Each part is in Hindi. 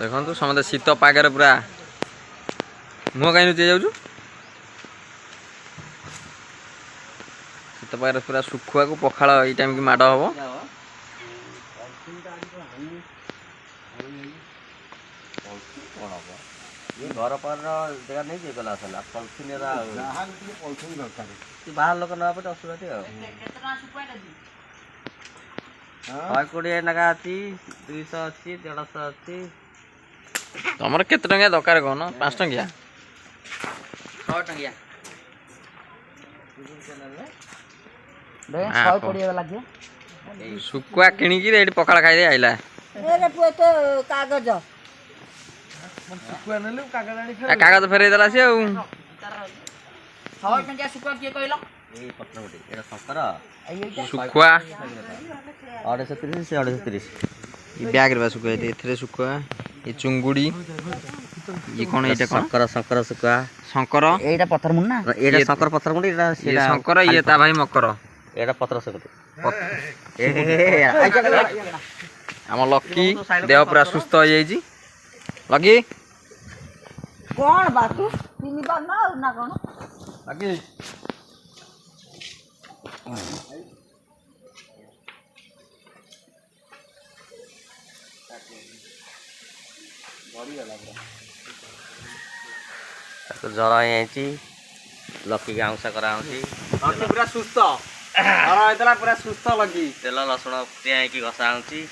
देखो समझे शीत पागे पूरा मुह कहीं नुचे जाऊँ शीत पागे पूरा सुखुआ को पखाड़ ये टाइम की माड़ हम घर पर जगह नहीं गला पॉलिथिन बाहर लोक ना पे असुविधा शहे कोड़े नागा अच्छी 200 अच्छी 150 अच्छी तुम केते टंकिया दरकार कौन 5 टंकिया 100 टंकिया सुखुआ किणिकी पखाड़ खाई आइला कागज कागज फेरे देला सी सुखुआ 230 से 230 बैग रे सुखुआ एथरे सुखुआ ये चुंगुड़ी ये कौन एटा कौन शंकर शंकर सुखा शंकर एटा पत्थर मुंड ना एटा शंकर पत्थर मुंड एटा ये शंकर ये ता भाई मकर एटा पत्र सकते हम लकी देह पूरा सुस्थ हो जाई लकी कौन बातू तीन बार ना कौन लकी जरा लकी गाँसा करा पूरा सुस्थ और पूरा सुस्थ लगी तेल लसुण पियाकी घसा लकी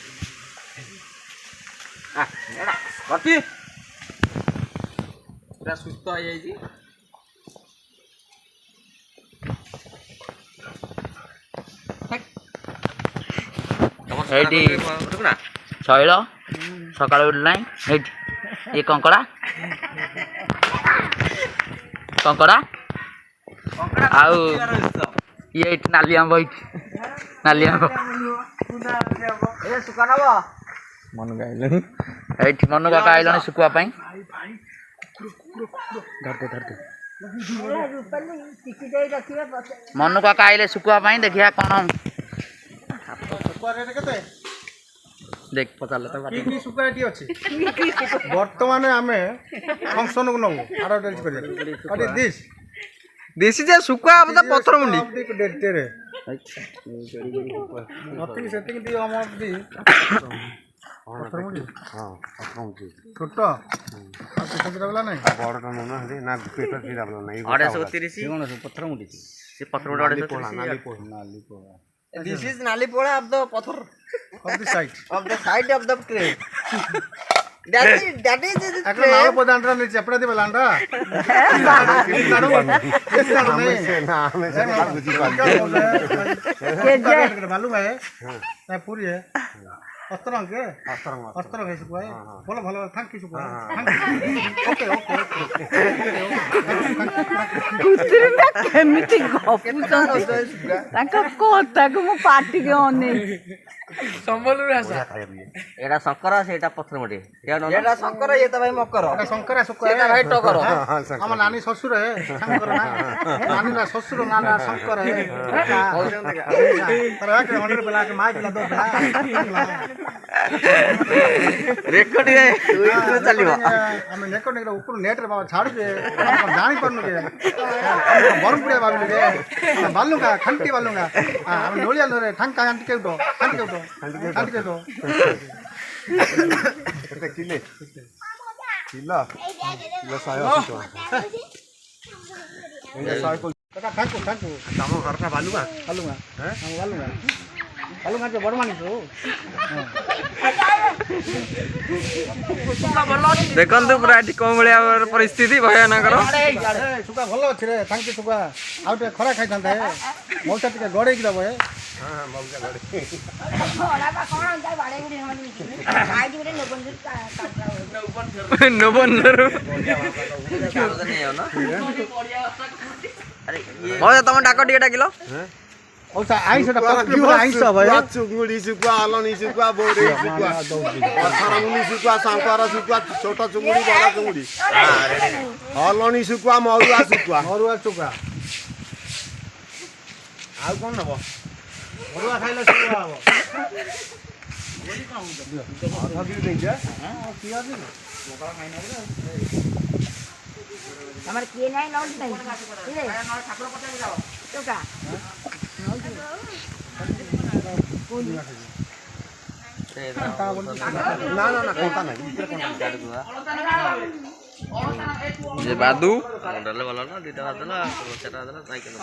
पूरा सुस्थ हो जाई शैल सकाल उठला ये कंकड़ा कंकड़ा आउ ये नाली आंब नाली आंब मन गाइल मनु काका आइल शुखुआ मनु काका आइले शुखुआ देखिया कौन देख पचार बर्तमान आम फंक्शन को नबू आडभटाइज देसी जे सुखुआ अब पत्थर मुंडी छोट बड़ा ना पेट पत्थर मुंडी This is Nalipola of the Pathur of the site. of the side of the tray. that is the అక్కడ నాలుగు అంటారా మీరు చెప్పడది వెళ్ళండా मालूम है पूरी है अस्त्रंग के अस्त्रंग है सुखुआ बोलो भलो थैंक यू सुखुआ ओके ओके कुतुरना केमिति गपुचंती ताका कोता को मु पार्टी के ओने संबलुर भाषा एटा शंकर सेटा पत्थर मुंडी एटा शंकर ये भाई मकर एटा शंकर सुखुआ एटा भाई टकर हम नानी ससुर है शंकर ना नानी ना ससुर नाना शंकर है पर आके हंड्रेड बेला के माय बेला दो रेकर्ड है चलिबो हम रेकर्ड ने ऊपर नेट रे बाबा छाड़ के हम जानि परनु के बरम पुड़िया बाबू के बालूंगा खंटी बालूंगा हम नोलिया रे ठंका खंटी के उठो खंटी के उठो किले किला किला सायो काका थैंक यू तम घर का बालूंगा बालूंगा हैं हम बालूंगा बालूंगा जो बड़ मानी तो देखंतु पूरा एटी कोन भलिया परिस्थिति भयानकर सुखा भलो अछि रे थैंक यू सुखा आउटे खरा खाइ थांते मौसा टिके गडे कि दबे हां मौसा गडे ओला बा कोन जाय बाडे गुडी हम साइड गुडी नबंदर अरे तुम डाक टिके डाकिलो मौसा आइस त पक्की हो आइस भय चुंगुड़ी सुखुआ अलनी सुखुआ बोरे सुखुआ पत्थरमुंडी सुखुआ शंकर सुखुआ छोट चुंगुड़ी बड़ा चुंगुड़ी अलनी सुखुआ मरुआ सुखुआ आ कोन नबो मरुआ खाइले सुखुआ हबो ଅଧା କିଲୋ ଦେଇଛ ଆମର କିଏ ନାହିଁ ନଉଛି ନାହିଁ ଟୋକା ନା ନା ନା କଣ୍ଟା ନାହିଁ ଯେ ବାଦୁ ମଣ୍ଡଲେ ଭଲ ନା ଦୁଇଟା ବାଦଲା ଚାରିଟା ବାଦଲା ସାଇକେଲ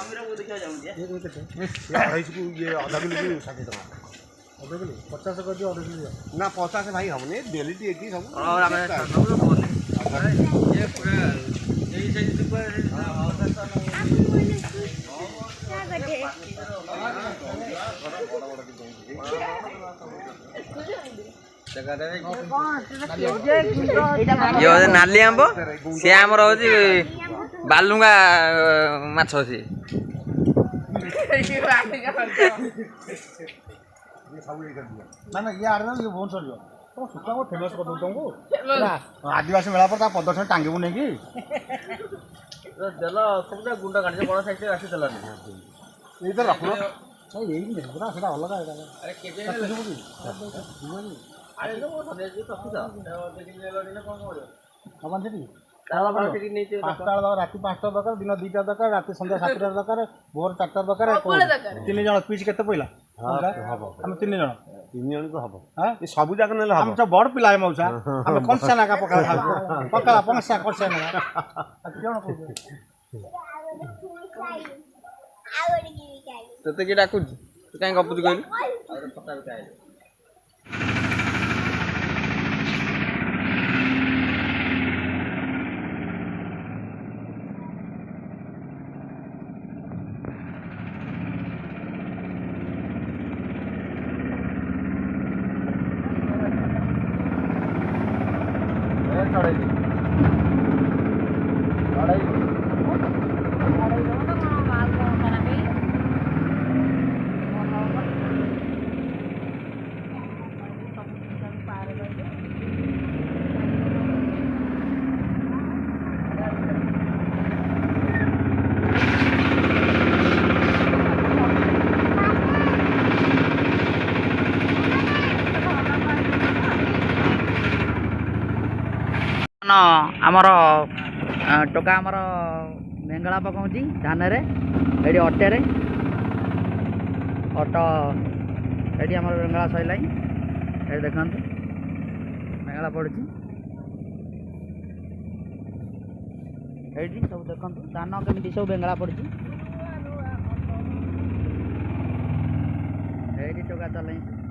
ଅଢ଼େଇଶକୁ ଇଏ ଅଧା କିଲୋକୁ 60 ଟଙ୍କା ଅଧ କିଲୋ 50 କରିଦିଅ ଅଧ କିଲୋ ନା 50 ଭାଇ ହବନି ଡେଲି ଏଠି ସବୁ ଆମେ ଇଏ ହଉଛି ନାଲି ଆମ୍ବ ସିଏ ଆମର ହଉଛି ବାଲୁଙ୍ଗା ମାଛ ସିଏ ନା ନା ଇଏ ଆଡ଼େ ଇଏ ଭୁବନ ସରିବ ତମ ଶୁଖୁଆ ମୁଁ ଫେମସ୍ କରିଦେବୁ ତମକୁ ଆଦିବାସୀ ମେଳା ପରେ ତା ପ୍ରଦର୍ଶନ ଟାଙ୍ଗିବୁ ନେଇକି ଦେଲ ସବୁଟା ଗୁଣ୍ଡ କାଢିଛ ବଡ଼ ସାଇଜ୍ ଆସି ଦେଲାନି ଏଇ ତ ରଖୁନ ଏଇ ପୁରା ସେଟା ଅଲଗା ଏଇଟା ହବନି ସେଠି ପାଞ୍ଚଟା ରାତି 5ଟା ଦରକାର ଦିନ 2ଟା ଦରକାର ରାତି ସନ୍ଧ୍ୟା 7ଟା ଦରକାର ଭୋର 4ଟା ଦରକାର 3 ଜଣ ପିସ୍ କେତେ ପଇଲା ହବ ଆମେ 3 ଜଣ 3 ଜଣକୁ ହବ ଏ ସବୁ ଯାକ ନେଲେ ଆମେ ହବ ତ ବଡ଼ ପିଲା ଏ ମଉସା ଆମେ କଂସା ନାଗା ପକାଳା ପଂସା କଂସା ନାଗା ଜଣ କହୁଛୁ ତତେ କିଏ ଡାକୁଛି ତୁ କାହିଁ ଗପୁଛୁ କହିଲୁ ଆମର ଟୋକା ଆମର ବେଙ୍ଗଳା ପକାଉଛି ଧାନରେ ଏଠି ଅଟେରେ ଅଟ ଏଠି ଆମର ବେଙ୍ଗଳା ସଇଲାଣି ଏଠି ଦେଖନ୍ତୁ ବେଙ୍ଗଳା ପଡ଼ୁଛି ଏଇଠି ସବୁ ଦେଖନ୍ତୁ ଧାନ କେମିତି ସବୁ ବେଙ୍ଗଳା ପଡ଼ୁଛି ଏଇଠି ଟୋକା ଚଲେଇଛି